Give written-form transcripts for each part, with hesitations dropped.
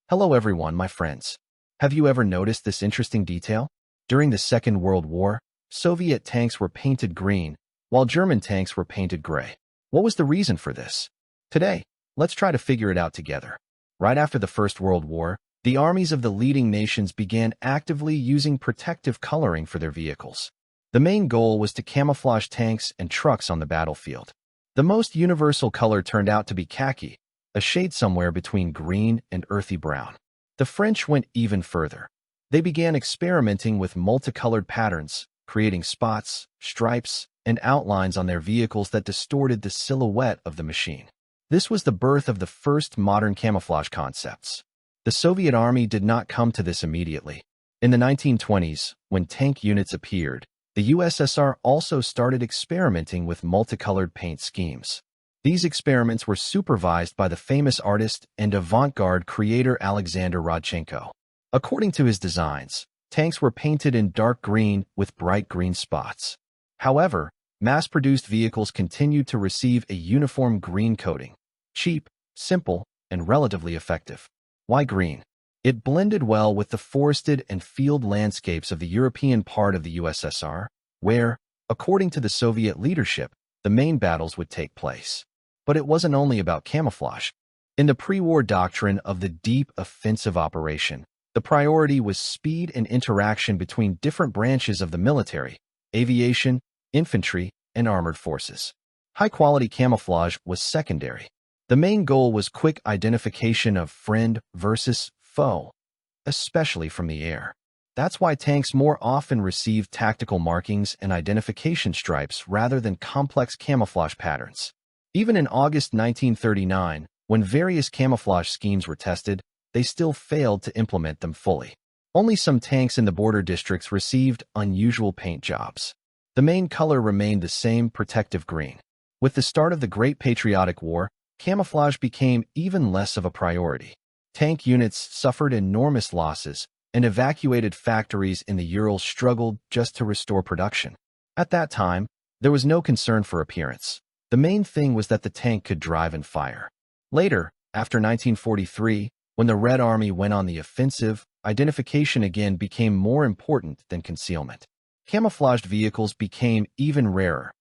Hello everyone, my friends. Have you ever noticed this interesting detail? During the Second World War, Soviet tanks were painted green, while German tanks were painted gray. What was the reason for this? Today, let's try to figure it out together. Right after the First World War, the armies of the leading nations began actively using protective coloring for their vehicles. The main goal was to camouflage tanks and trucks on the battlefield. The most universal color turned out to be khaki, a shade somewhere between green and earthy brown. The French went even further. They began experimenting with multicolored patterns, creating spots, stripes, and outlines on their vehicles that distorted the silhouette of the machine. This was the birth of the first modern camouflage concepts. The Soviet army did not come to this immediately. In the 1920s, when tank units appeared, the USSR also started experimenting with multicolored paint schemes. These experiments were supervised by the famous artist and avant-garde creator Alexander Rodchenko. According to his designs, tanks were painted in dark green with bright green spots. However, mass-produced vehicles continued to receive a uniform green coating. Cheap, simple, and relatively effective. Why green? It blended well with the forested and field landscapes of the European part of the USSR, where, according to the Soviet leadership, the main battles would take place. But it wasn't only about camouflage. In the pre-war doctrine of the deep offensive operation, the priority was speed and interaction between different branches of the military, aviation, infantry, and armored forces. High-quality camouflage was secondary. The main goal was quick identification of friend versus foe, especially from the air. That's why tanks more often received tactical markings and identification stripes rather than complex camouflage patterns. Even in August 1939, when various camouflage schemes were tested, they still failed to implement them fully. Only some tanks in the border districts received unusual paint jobs. The main color remained the same, protective green. With the start of the Great Patriotic War, camouflage became even less of a priority. Tank units suffered enormous losses, and evacuated factories in the Urals struggled just to restore production. At that time, there was no concern for appearance. The main thing was that the tank could drive and fire. Later, after 1943, when the Red Army went on the offensive, identification again became more important than concealment. Camouflaged vehicles became even rarer,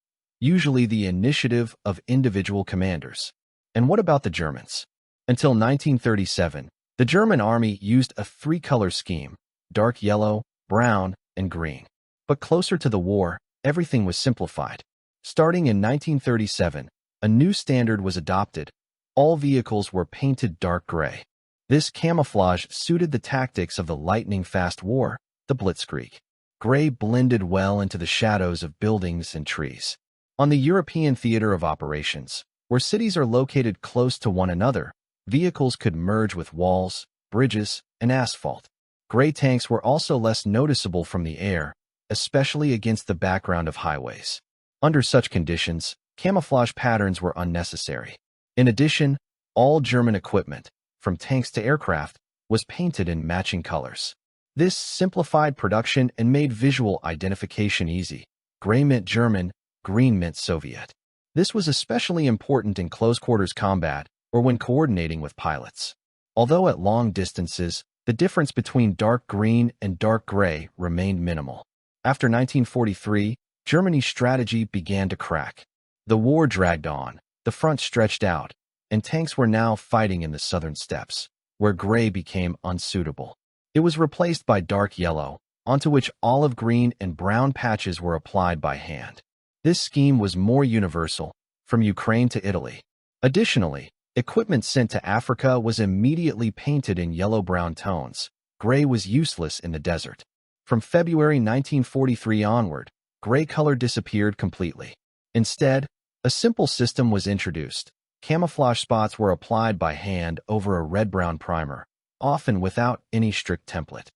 usually the initiative of individual commanders. And what about the Germans? Until 1937, the German army used a three-color scheme: dark yellow, brown, and green. But closer to the war, everything was simplified. Starting in 1937, a new standard was adopted. All vehicles were painted dark gray. This camouflage suited the tactics of the lightning-fast war, the Blitzkrieg. Gray blended well into the shadows of buildings and trees. On the European theater of operations, where cities are located close to one another, vehicles could merge with walls, bridges, and asphalt. Gray tanks were also less noticeable from the air, especially against the background of highways. Under such conditions, camouflage patterns were unnecessary. In addition, all German equipment, from tanks to aircraft, was painted in matching colors. This simplified production and made visual identification easy. Gray meant German, green meant Soviet. This was especially important in close-quarters combat or when coordinating with pilots. Although at long distances, the difference between dark green and dark gray remained minimal. After 1943, Germany's strategy began to crack. The war dragged on, the front stretched out, and tanks were now fighting in the southern steppes, where gray became unsuitable. It was replaced by dark yellow, onto which olive green and brown patches were applied by hand. This scheme was more universal, from Ukraine to Italy. Additionally, equipment sent to Africa was immediately painted in yellow-brown tones. Gray was useless in the desert. From February 1943 onward, gray color disappeared completely. Instead, a simple system was introduced. Camouflage spots were applied by hand over a red-brown primer, often without any strict template.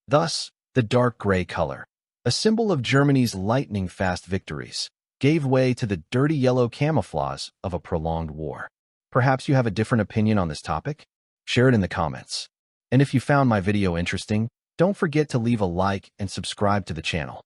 Thus, the dark gray color, a symbol of Germany's lightning-fast victories, gave way to the dirty yellow camouflage of a prolonged war. Perhaps you have a different opinion on this topic? Share it in the comments. And if you found my video interesting, don't forget to leave a like and subscribe to the channel.